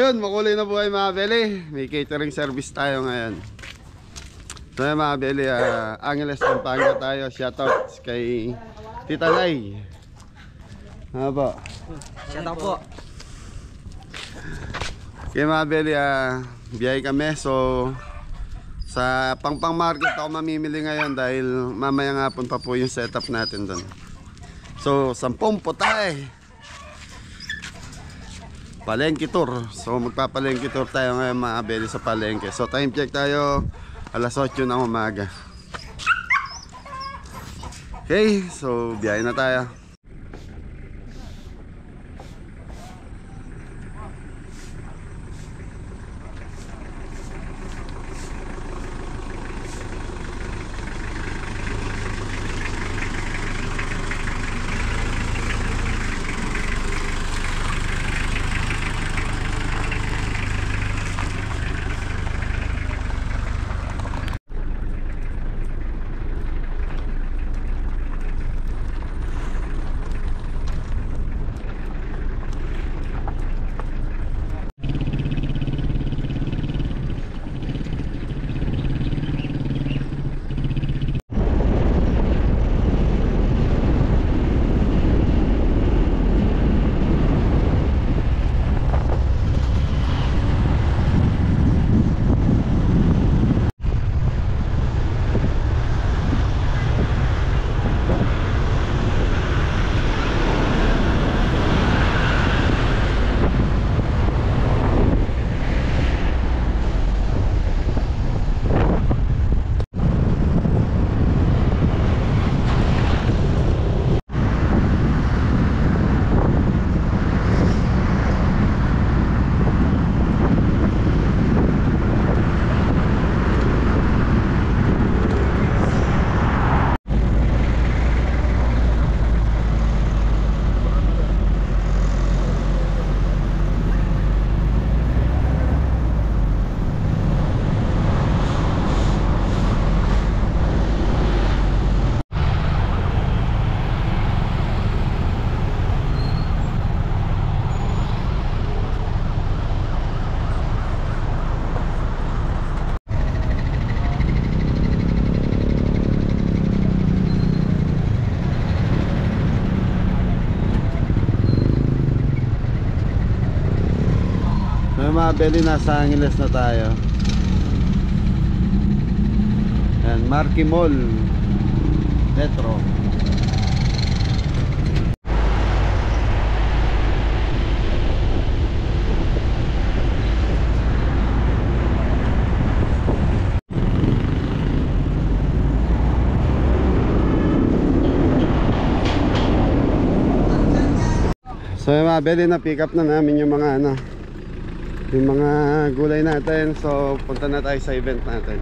Ayun, makulay na buhay mga beli. May catering service tayo ngayon. So mga beli, Angeles, Pampanga tayo. Shoutout kay Tita Nay. Ano po? Shoutout po. Kaya mga beli, biyahe kami. So sa Pangpang Market ako mamimili ngayon dahil mamaya nga punta po yung setup natin doon. So 10 putahe. Palengke tour. So magpapalengke tour tayo ngayon mga beli sa palengke. So time check tayo alas 8 ng umaga. Okay, so biyahe na tayo. Mga beli, nasa Angeles na tayo. Yan, Marquee Mall Metro. So mga beli, na pick up na namin yung mga yung mga gulay natin. So punta na tayo sa event natin.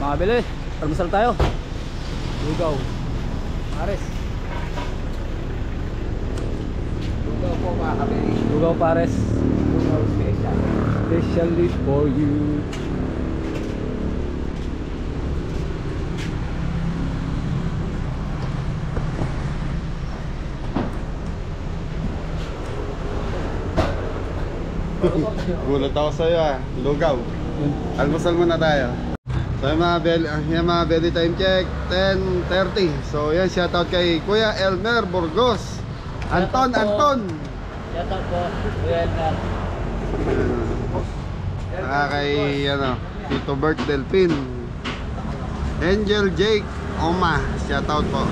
Mga bili, almusal tayo. Lugaw Pares. Lugaw po mga kabili. Lugaw Pares. Lugaw special. Specially for you. Gulat ako sa'yo ah. Lugaw. Almusal muna tayo. So yung mga belly time check 10:30. So yan, shoutout kay Kuya Elmer Burgos. Anton. Shoutout po, Kuya Elmer. Kay Tito Bert Delpin. Angel Jake Oma, shoutout po.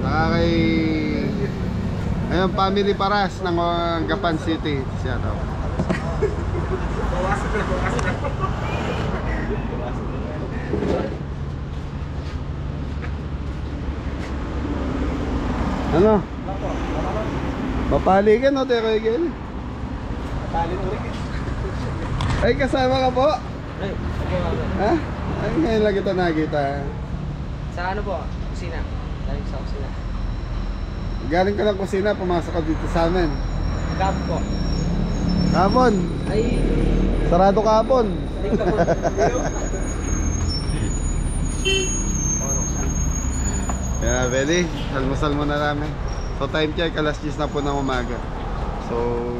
Kay Family Paras ng Gapan City, shoutout. Ano? Mapalikan o Tero Egel? Mapalin ulit. Ay, kasama ka po? Ay, Ha? Ay, ngayon lang kita nakita. sa ano po? Kusina. Galing sa kusina. Galing ka ng kusina, pumasok ka dito sa amin. Gab po. Kapon! Ay, Sarado kapon! hindi ka po. Kaya, Beli, almusal muna namin. So, time check, alas 10 na po ng umaga. So,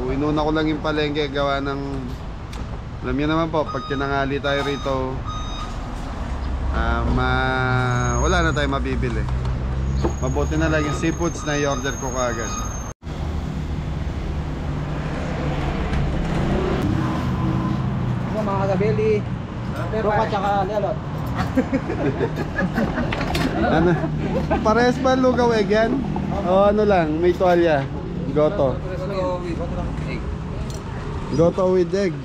inuna ko lang yung palengke, gawa ng... Alam niyo naman po, pag tinangali tayo rito, wala na tayo mabibili. Mabuti na lang yung seafoods na i-order ko kaagad. Mga kabeli. Roka tsaka lelot. Ano? Parehas ba lugaw egg yan? O ano lang, may tuwalya. Goto. Goto with egg.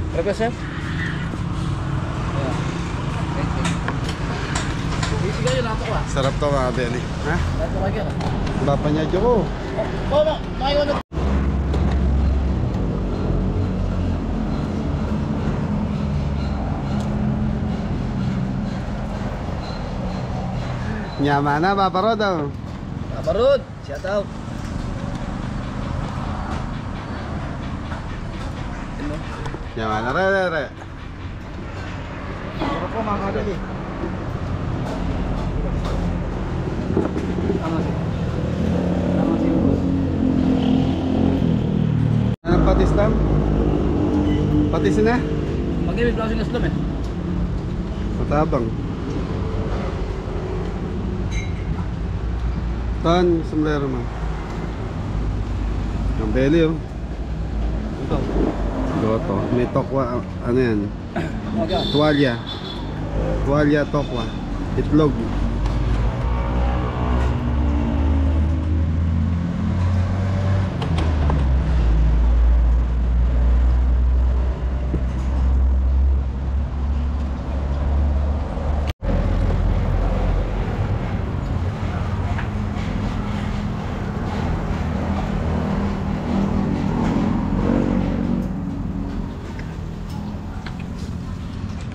Berapa, Chef? Sarap to mga belly. Ha? Lato lagi ano? Bapanyadyo ko. Oh, maiwan na. Nyama na, paparod daw. Parod, shout out. Nyama na, re. Ano po mga kabeli? Anong patis tam? Patis na? Mag-ibig lang sila slum eh. Matabang. Tan, sombrero man. Ang belly oh. Ito. Goto. May tokwa, ano yan? Okay. Tuwalya. Tuwalya, tokwa. Itlog.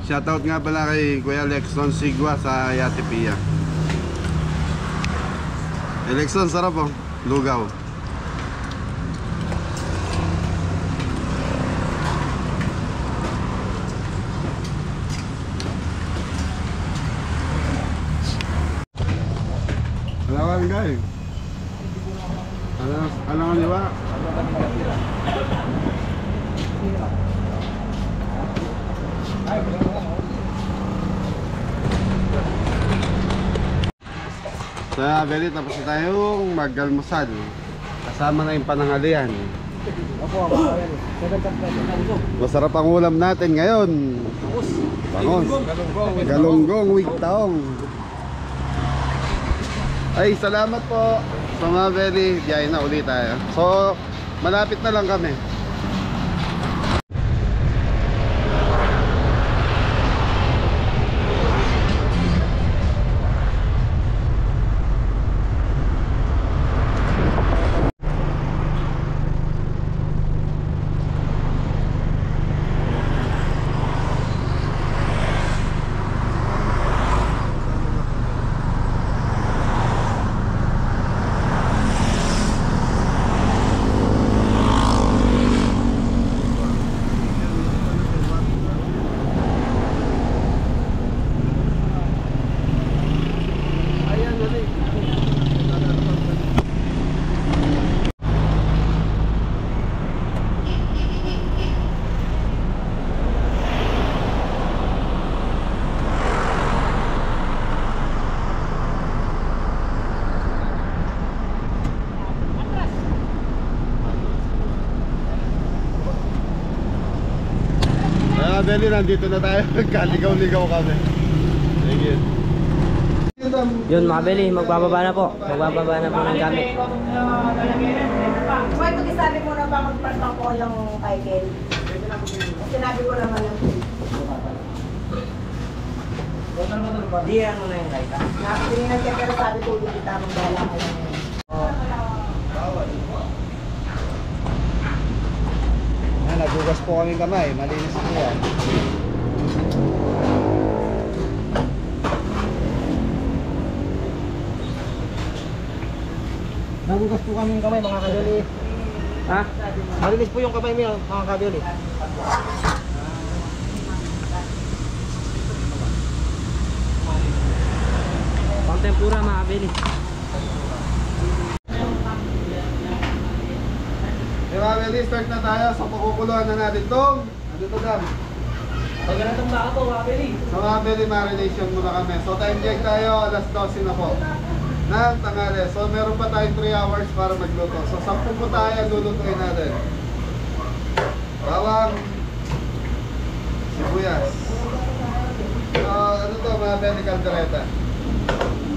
Shoutout nga pala kay Kuya Lexon Sigwa sa Yati Pia. Lexon, sarap oh. Lugaw. Alawan guys. Alangan niwa. Sa Beli, tapos na tayong mag-almusal. Kasama na yung panangalian. Masarap ang ulam natin ngayon. Bangos. Galunggong, wigtaong. Ay, salamat po sa mga Beli. Biyahe na ulit tayo. So, malapit na lang kami. Beli, nandito na tayo. Kaligaw-ligaw kami. Thank you. Yun mga Beli, magbababa na po. Magbababa na po ng gamit. Why pag-isabi mo na ba magpasok ko yung kay Kel? Sinabi ko naman lang. Di ano na yung kahit Tinignan siya pero sabi ko ulit kita magdala ka lang. Nagugas po kami kamay, malinis po yan. Nagugas po kami kamay mga kabili. Ha? Malinis po yung kamay mo mga kabili. Pang tempura mga Beli. Mga Beli, start na tayo. So pakukuluan na natin itong ano to, Dam? Pag ganitong baka po mga Beli. So mga Beli, marination muna kami. So time check tayo, alas 12 na po ng tanghali. So meron pa tayong 3 hours para magluto. So 10 po tayo lulutuin natin. Bawang, sibuyas. So ano to mga Beli, caldereta.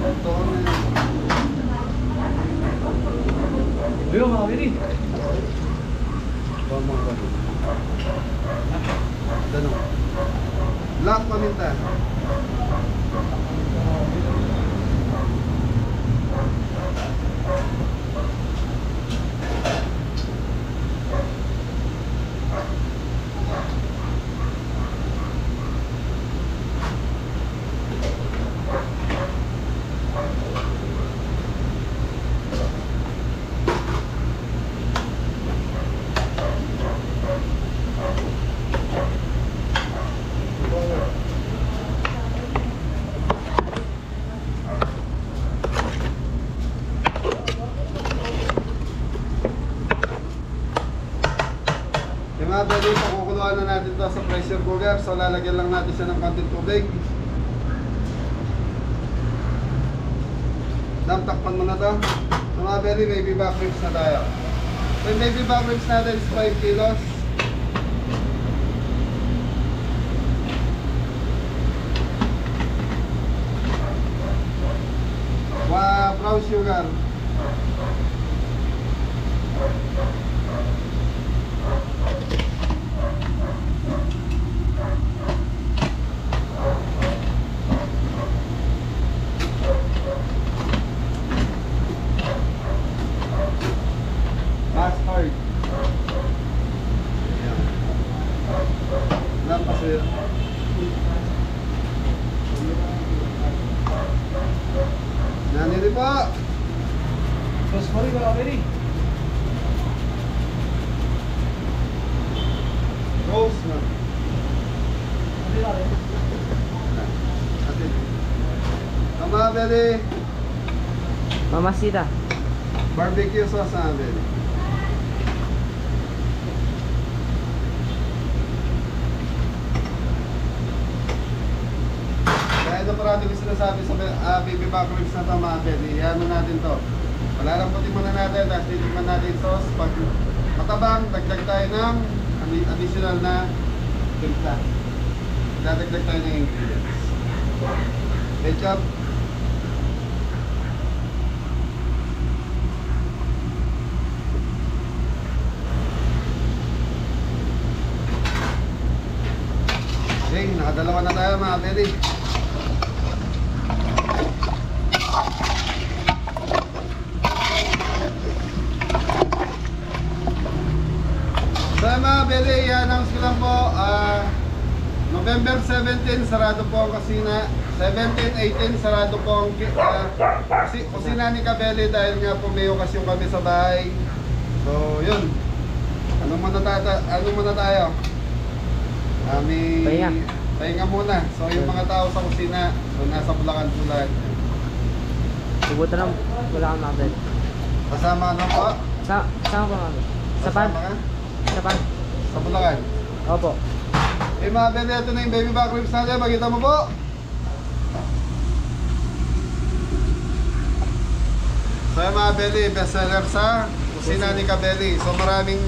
Ito na yun. Ayun mga Beli. Bawang ba? Tanong. Black paminta. Yung mga pwede, pakukuluan na natin to sa pressure cooker. So lalagyan lang natin siya ng konting tubig. Takpan mo na to. So mga pwede, baby back ribs na tayo. So yung baby back ribs natin is 5 kilos. Brown sugar. Mustard. Ayan. Napasir. Nanili po. Sorry mga kabili. Rose na. Atin. Tama, Beli. Mamasita. Barbecue sauce na, Beli. Kaya ito parati ko sinasabi sa baby back ribs na ito, mga Beli. Ano natin to? Palalamputin muna natin, tapos titikman natin yung sauce. Pag matabang, dagdag tayo ng additional na timpla. Dadagdag tayo ng ingredients. Ketchup. Okay, nakadalawa na tayo mga Beli. So mga Beli, i-announce ko lang po, November 17, sarado po ang kusina. 17, 18, sarado po ang kusina ni Kabeli dahil nga po may okasyon kami sa bahay. So yun, ano muna tayo? Pahinga muna. So yung mga tao sa kusina, so nasa Bulacan po lahat. Subutan lang. Wala kang mabel. Kasama ano po? Saan ko mabel? Sa pan? Kasama ka? Sa pan? Sa Bulacan. Opo. Eh mga Beli, ito na yung baby back ribs natin. Makita mo po. So yung mga Beli, bestseller sa kusina ni Kabeli. So maraming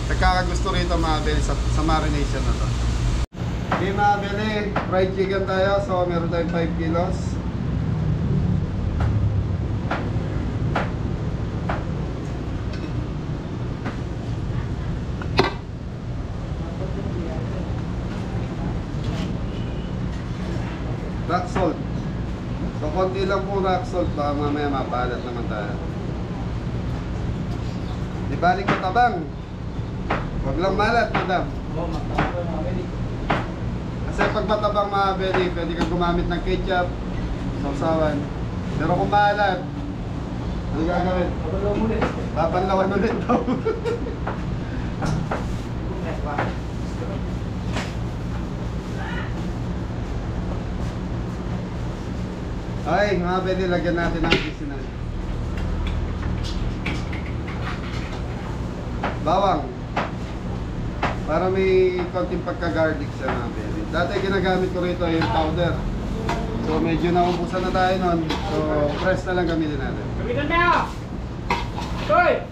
nagkakagusto rito mga Beli sa marination na to. Okay mga beli, fried chicken tayo. So meron tayong 5 kilos. Rock salt. So konti lang po rock salt. Baka mamaya mapalat naman tayo. Di balik matabang. Huwag lang malat, madam. Kasi pag matabang mga beli, pwede kang gumamit ng ketchup, sausawan. Pero kung maalat, ano gagawin? Papanlawan ulit daw. Okay, mga beli, lagyan natin ang kisinal. Bawang. Para may konting pagka-garlic sa mga beli. Dati ginagamit ko rito yung powder. So medyo naubusan na tayo nun. So fresh na lang gamitin natin. Gamitin na! Toy!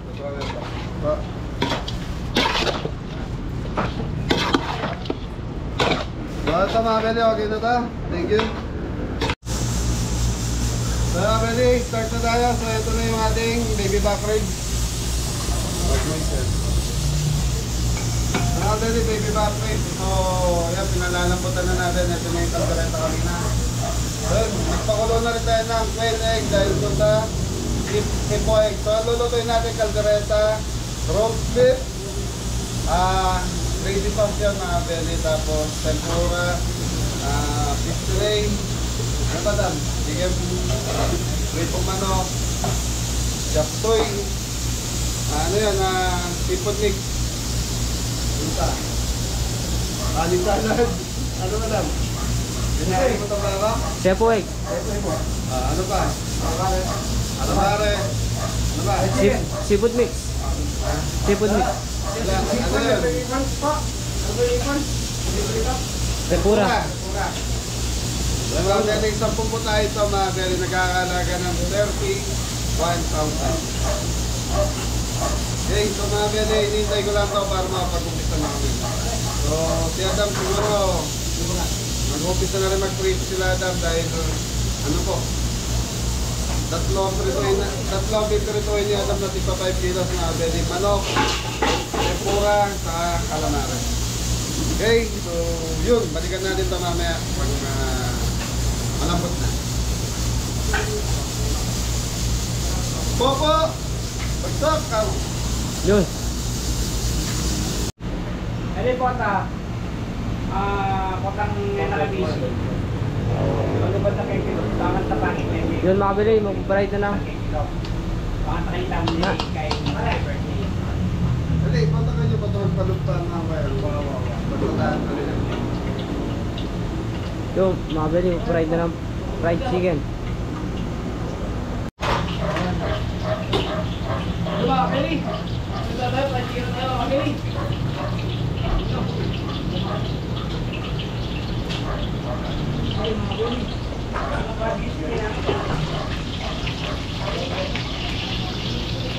So ito mga beli, okay na ito. Thank you. So mga beli, start na tayo. So ito na yung ating baby back ribs. Mga beli, baby back ribs. So yan, pinalalamputan na natin. Ito na yung kaldereta kanina. So nagpakulo na rin tayo ng quail egg dahil doon sa hipo egg. So lulutuin natin kaldereta, roast beef, gravy sauce yan mga beli. Tapos tempura, fish fillet. Ano ba dam? Bigyan ripong manok, chaptoy, ano yan, seafood mix. Punta. Kanin salad. Ano ba dam? Binari mo ito ba? Siya po eh. Ano pa? Ano pare? Ano ba? Seafood mix. Seafood mix. Ano yun? Tempura. Mga beli, 10 po tayo ito mga beli, nagkakalaga ng 31,000. Okay, so mga beli, hinihintay ko lang ito para makapag-umpisa na kami. So, si Adam siguro, mag-umpisa na rin mag-prito sila Adam dahil, ano po, tatlong pirituin ni Adam na tipa 5 kilos mga beli, manok, tempura, saka calamari. Okay, so yun, balikan natin ito mamaya pag malambot na. Popo! Bagsak! Yun. Ano po ata? Potang nakabisi. Ano ba na kayo kilo? Tangan na pangit na yun. Yun mga bili, mag-bright na lang. Baka nakita mo na kay birthday. Dali, patakan nyo pa ito magpalugtaan na kaya. Paglutaan na rin. Yun, mga bili, mag-bright na lang. Fried chicken. Ano ba, Kelly? Ano ba tayo? Pagkira tayo, Kelly?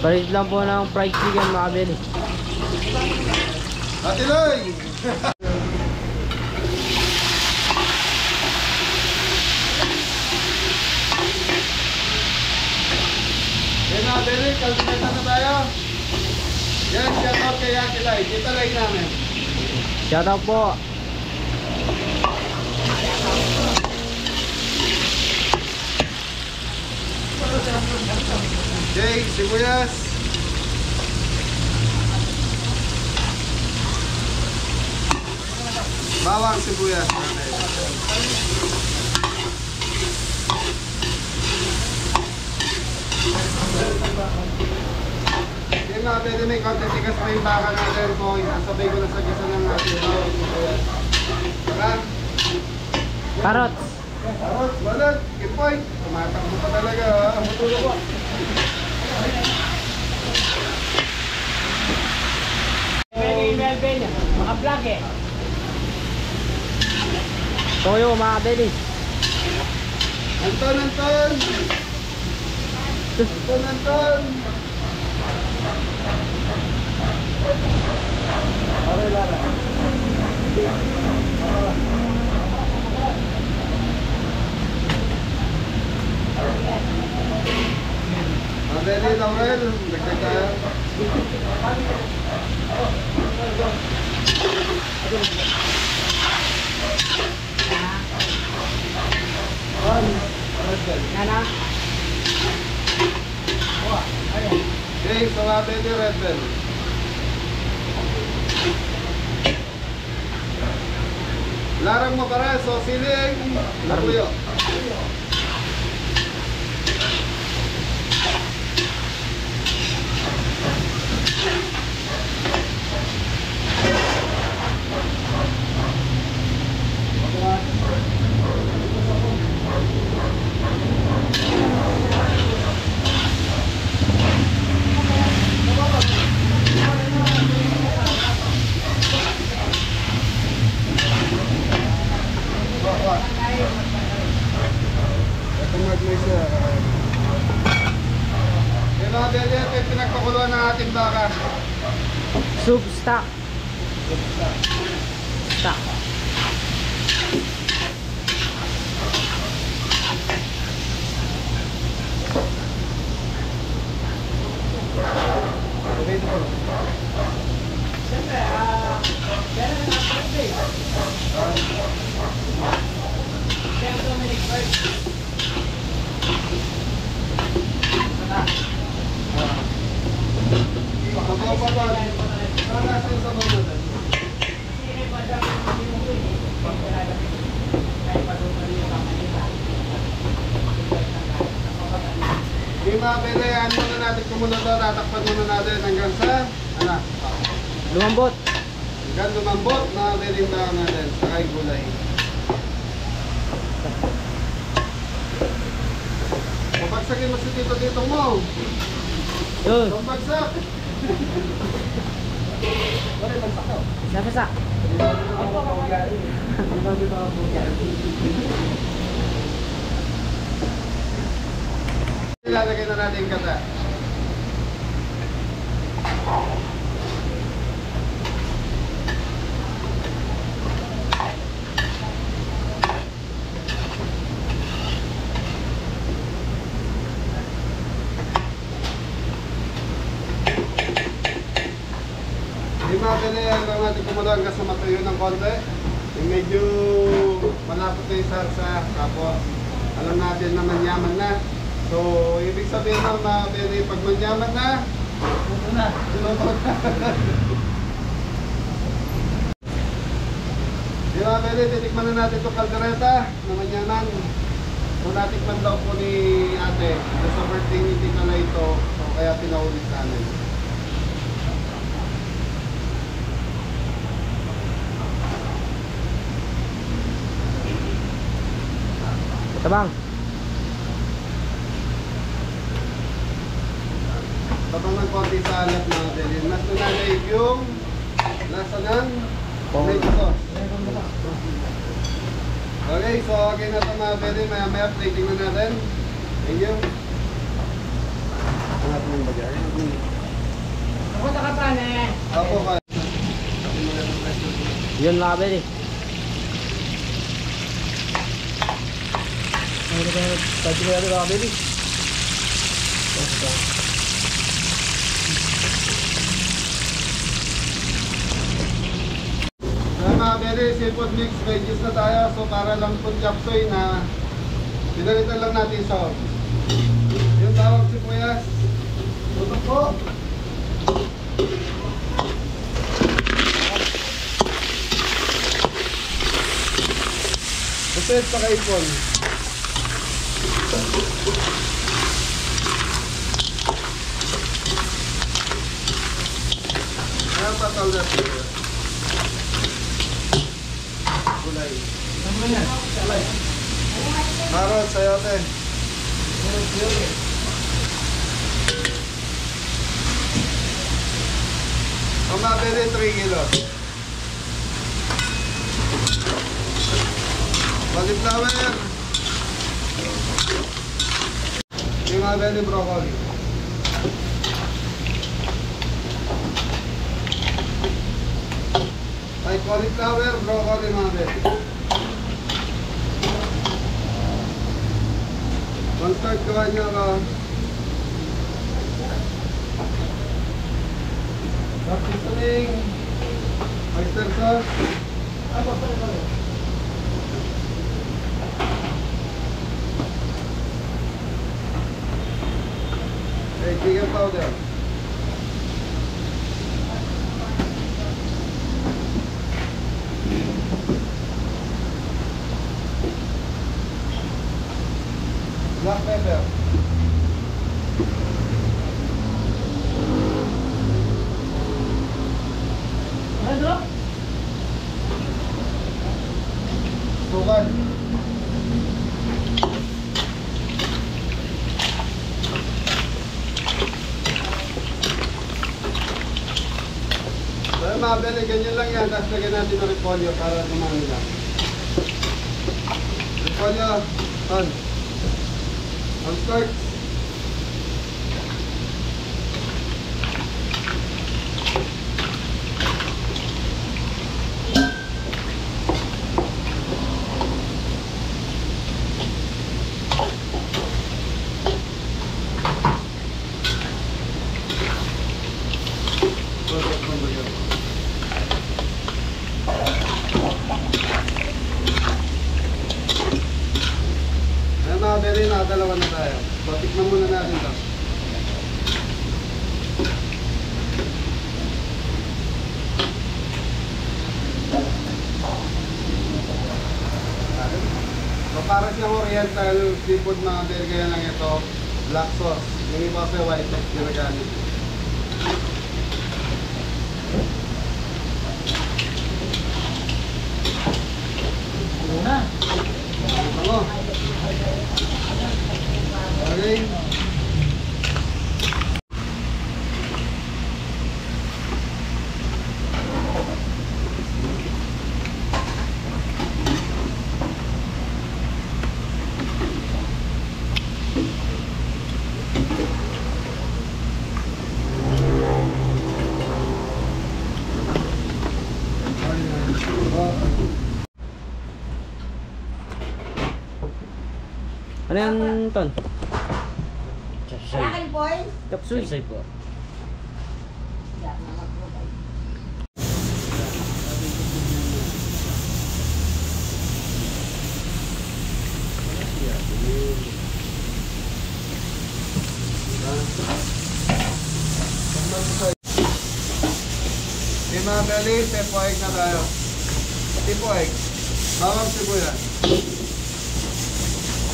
Palit lang po ng fried chicken mga bili. Ate Loy! Yan na, Beli, kalbineta na tayo. Yan, shout out kay Ate Loy. Tita Loy namin. Shout out po. Jay, sibuyas. Bawang sibuyas. Yan nga, pwede may konti tigas pa yung baka natin po. Sabay ko na sa gisa ng ating bawang sibuyas. Saka, Carrots. Arot, balat, kipoy. Tumatakbo pa talaga. Matulog ko. Melvin, mga vlog eh. Toyo mga bili. Anton, Anton. Anton, Anton. Pare, Lara. Belly Laurel, dagdag tayo. Nana? Okay, so mga belly red bell. Larang mo para, so siling, labuyo. Yung mga belly, ito yung pinagpakuluan ng ating baka. Soup stock. Stock. Okay, ito po. Sabaw pa ba? Saan nasa yung sabaw natin? Di mga pwede, ano muna natin kumunod doon, tatakpan muna natin hanggang sa, ano? Lumambot. Hanggang lumambot, mga pwede yung baka natin, saka yung gulay. Pabagsakin mo si tito-tito mo. Yun. Pabagsak. Nasa. Ilalagay na natin yung kata. Di mabili ang natin kumulo hanggang sa matuyo ng konti. Yung medyo malapot na yung sarsa. Tapos alam natin na manyaman na. So, ibig sabihin ng mabili pag manyaman na, ito na. Di mabili, titikman na natin itong kaldereta na manyaman. So, natikman daw po ni ate. Sa birthday ni Tita na ito. So, kaya pinaulit sa amin. Tabang. Tapos ng konti sa alat natin. Mas nanay yung lasa ng tomato sauce. Okay, so okay na ito mga pwede. Maya plating na natin. Thank you. Ang ating bagay. Napunta ka pa na eh. Apo ka. Yun mga beli. Tadi ko yung mga baby. Mga pwede, seafood mix veggies na tayo. So para lang po japsoy na pinalitan lang natin sa yung tawag sibuyas. Tutok po. Buset pa kaipon. Ayan pa tawag sibuyas. Gulay. Carrot, sayote. Ang mabili 3 kilos. Cauliflower. Yung mabili broccoli. Ay cauliflower, broccoli mabili. One start gawa niya ka. seasoning, oyster sauce. Okay, chicken powder. Black pepper. Sukan. Pero mabili, ganyan lang yan. Tapos lagyan natin ng repolyo para dumami lang. Repolyo, on. On start. Very nakadalawa na tayo. So, tikman muna natin ito. So, para siyang oriental seafood mga very, kaya lang ito black sauce. Yung iba sa white sauce ginagamit. Muna. Ano? Okay. Ano yan, Ton? Akin, boy. Kapsul. po. Okay mga beli, tempo egg na tayo. Tempo egg. Bawang sibuyas.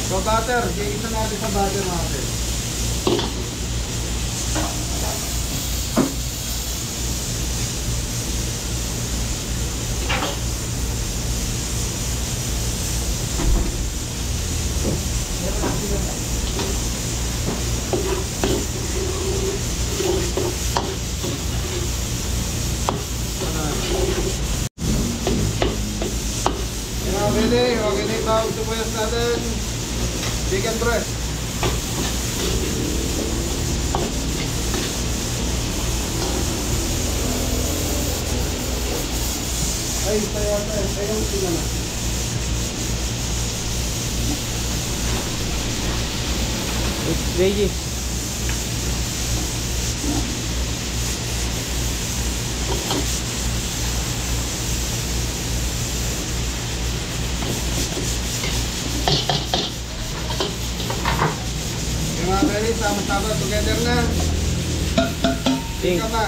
So butter, gigisa natin sa butter mga beli. Bili, okay na yung bawang sibuyas natin. Chicken breast. Ay, sayang sila na. It's veggie. Mga beli, sama-sama together na. Ting. Ika pa.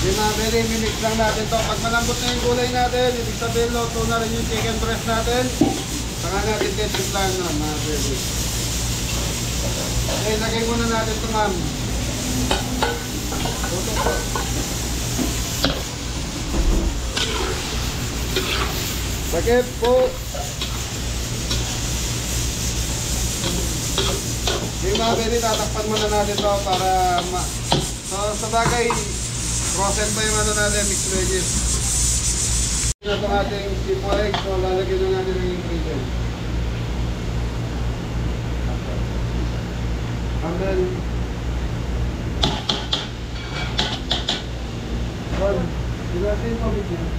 Yung mga beli, mimix lang natin to. Pag malambot na yung gulay natin, ibig sabihin luto na rin yung chicken breast natin. Saka natin titiklan na mga beli. Okay, lagay muna natin ito ma'am. Luto po. Bakit po? Yung mga beli, tatakpan muna natin to para so sa bagay, frozen pa yung ano natin, mixed veggies. Ito ang ating tipo egg, so lalagyan na natin ng ingredient. And then, natin yung pabigyan.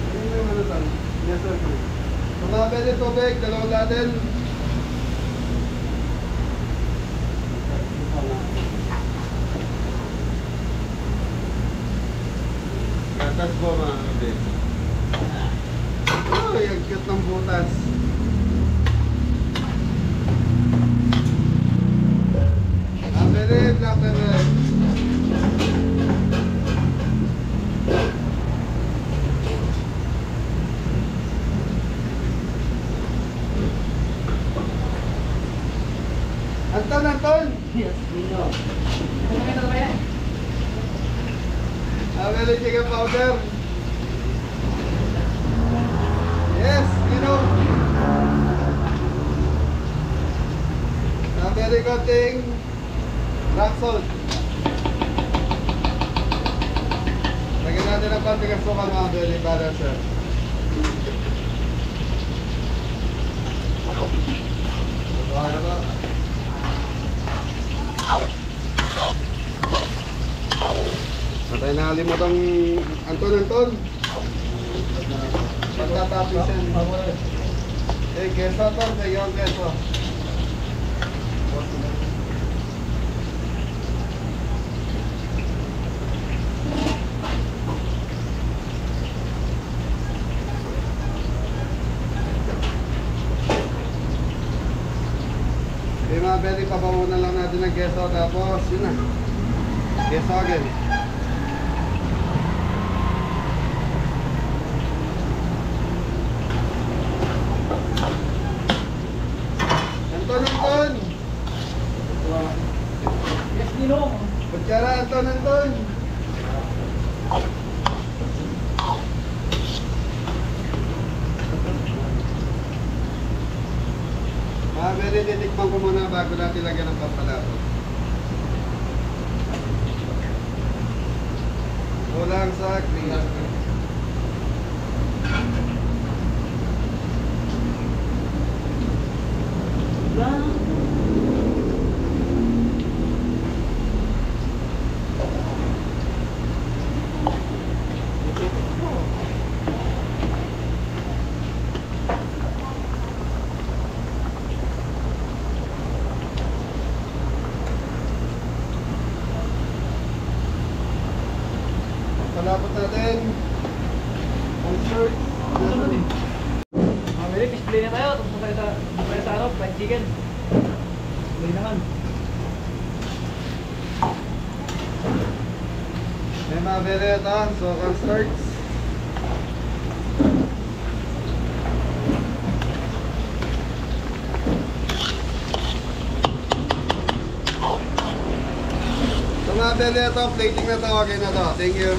Ano yung ano tayo? Yes, sir. So, Tumabili tubig, dalawang laden. Gatas po mga kabe. Uy, ang cute ng butas. Nabili, black and red. Anton, Anton! Yes, Nino. Nabili chicken powder. Yes, Nabili konting rock salt. Lagyan natin ng konting asukal mga belly para sir. Ano ba? Patay na kalimutang Anton. Pagtatapisan. Keso to, sige ang keso. Mga belly, papamunan lang natin ng keso tapos yun na. Keso again. Anton! Yes, Nino. Kutsara, Anton! Very titikman ko muna bago natin lagyan ng pampalato. Kulang sa cream. Palapot natin ang shirt. Mabili, display na tayo. Tapos tayo sa fried chicken. Display naman. May mabili ito, sokang shirts. So mabili ito, plating na tawagin na to. Thank you.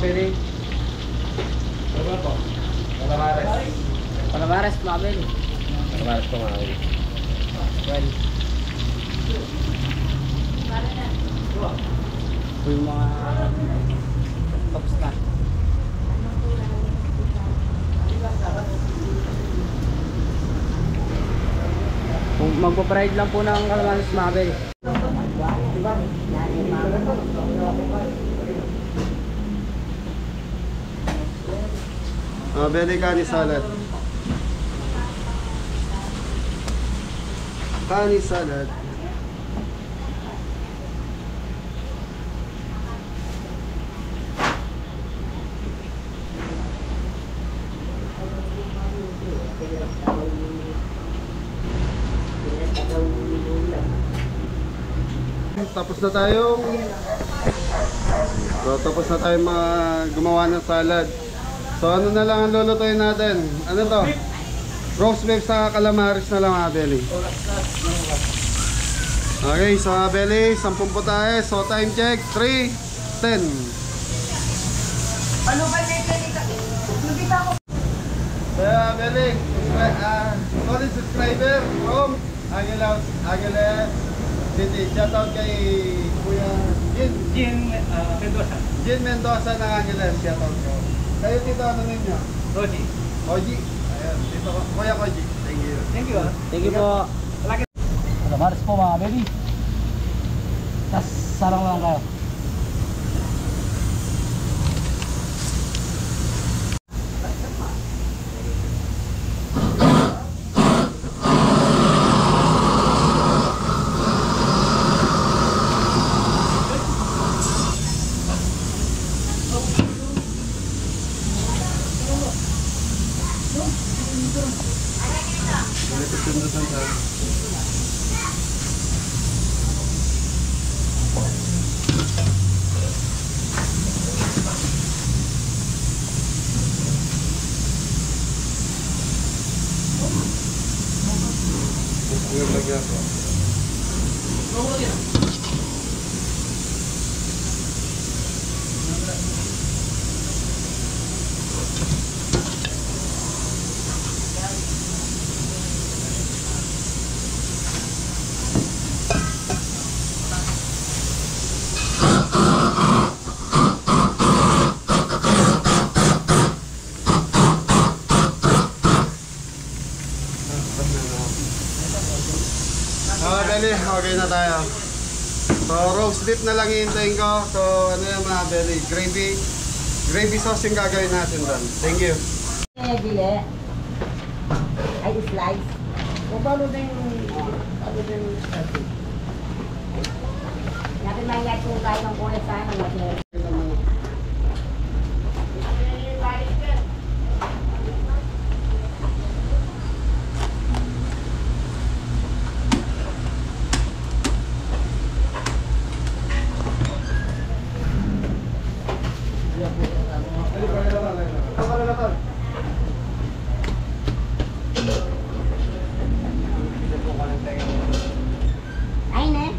Pili. Ano po? Calamares. Calamares, mabili. Calamares po mga kaibigan. Well. Ito yung mga tops na. Kung magpa-fried lang po ng calamares, mabili. Mabili kanin salad. Kanin salad. Tapos na tayong gumawa ng salad. So ano na lang ang lulutuin natin? Ano to? Roast beef sa calamaris na lang mga belly. Okay, so mga belly, 10 po tayo. So time check, 3, 10. Ano ba nagkita ko? So mga belly, solid subscriber from Aguila City. Shoutout kay Kuya Jin Mendoza ng Angeles. Shoutout ko. Kayo dito, ano ninyo? Oji. Ayan, dito ko. Kuya Oji. Thank you. Thank you po. Calamaris po mga baby. Tas sarang lang kayo. Okay na tayo. So roast beef na lang hihintayin ko. So ano yung mga belly, gravy sauce yung gagawin natin doon. Thank you. Bili. Ay, slice. O paano din natin mangyayat kung tayo ng kulay sa akin. Ay, ne?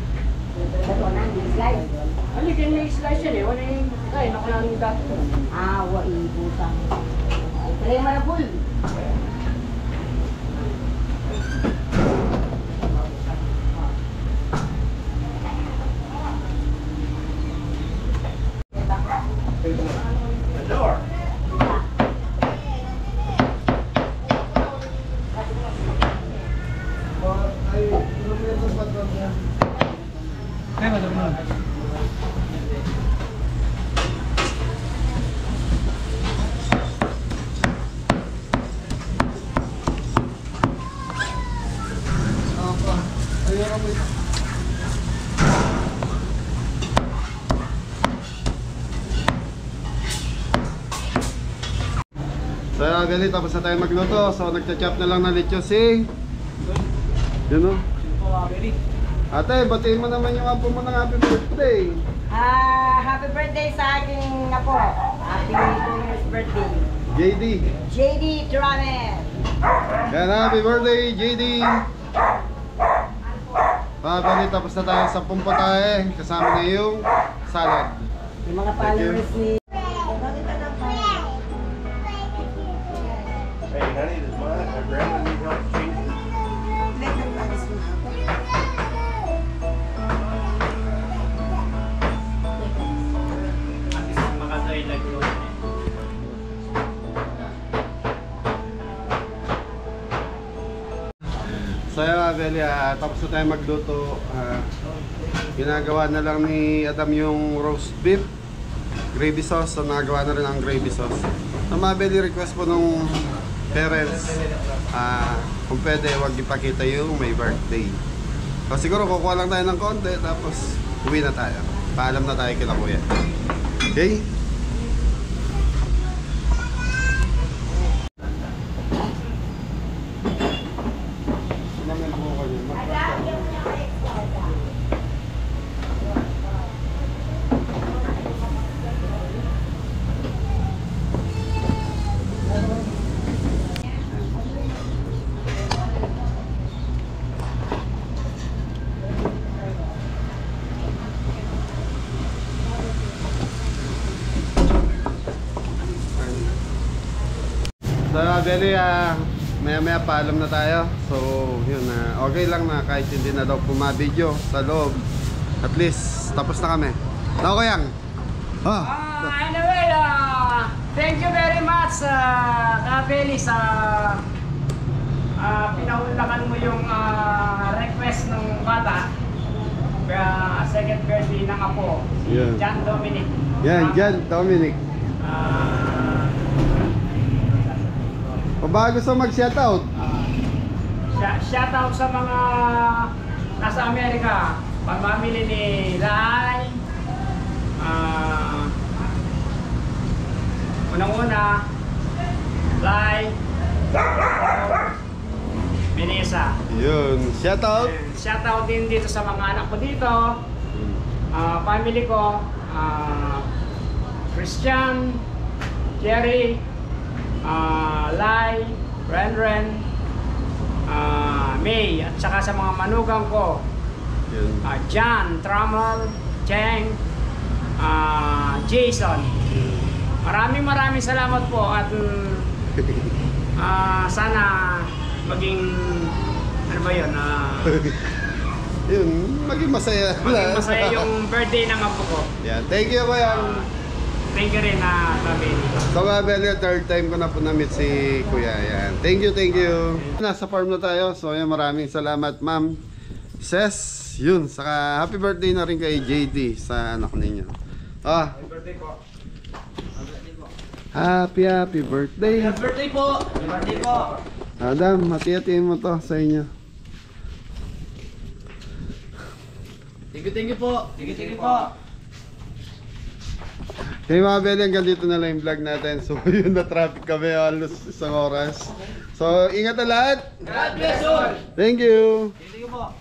Ito na, slice. Ano yung may slice yan eh? Wala yung kain ako lang yung gato. Ah, ibutang. Try mo na full. Ay, madam na. So gali, tapos na tayo magluto. So nagcha-chop na lang na lechon si yun o. Ate, batiin mo naman yung apo mo ng happy birthday. Happy birthday sa aking apo. Happy birthday. JD. JD Travel. Yan, happy birthday JD. Gali, tapos na tayo sa pumputahe. Kasama na yung salad. Yung mga followers ni... Hey, honey, does my grandma need help changing? So yun mga Beli, tapos na tayo magluto. Ginagawa na lang ni Adam yung roast beef gravy sauce. So nagawa na rin ang gravy sauce. So mga Beli, request po nung parents, kung pwede huwag ipakita yung may birthday. So siguro kukuha lang tayo ng konti, tapos uwi na tayo. Paalam na tayo kila kuya. Okay? Namin po kayo. Beli, maya paalam na tayo. So, yun, okay lang na kahit hindi na daw pumabidyo sa loob. At least, tapos na kami. Ako yang. Anyway, thank you very much, Kabeli, sa pinaunlakan mo yung request ng bata. Second birthday ng apo, si Yeah. John Dominic. Yan, Jan, Dominic. Pabago sa mag-shoutout. Shoutout sa mga nasa Amerika, pamamili ni Lai, unang-una, Lai, Vanessa. Yun, shoutout. Shoutout din dito sa mga anak ko dito, family ko, Christian, Jerry, Lai, Ren, May, at saka sa mga manugang ko, Yun. John, Trammell, Cheng, Jason. Maraming salamat po at sana maging ano ba yun? Yun, maging masaya. Maging masaya yung birthday ng apo ko. Yan, thank you po yan. Thank you rin na Kabeli. So nga, Beli, third time ko na po na-meet si Kuya. Yan. Thank you, thank you. Nasa farm na tayo. So yan, maraming salamat, Ma'am Ses. Yun, saka happy birthday na rin kay JD sa anak ninyo. Happy birthday po. Happy birthday. Happy birthday po! Happy birthday po! Adam, hati-hatiin mo to sa inyo. Thank you po! Thank you po! Hey mga Beli, hanggang dito na lang yung vlog natin. So yun, na traffic kami halos isang oras. So ingat na lahat. God bless you! Thank you. Thank you po!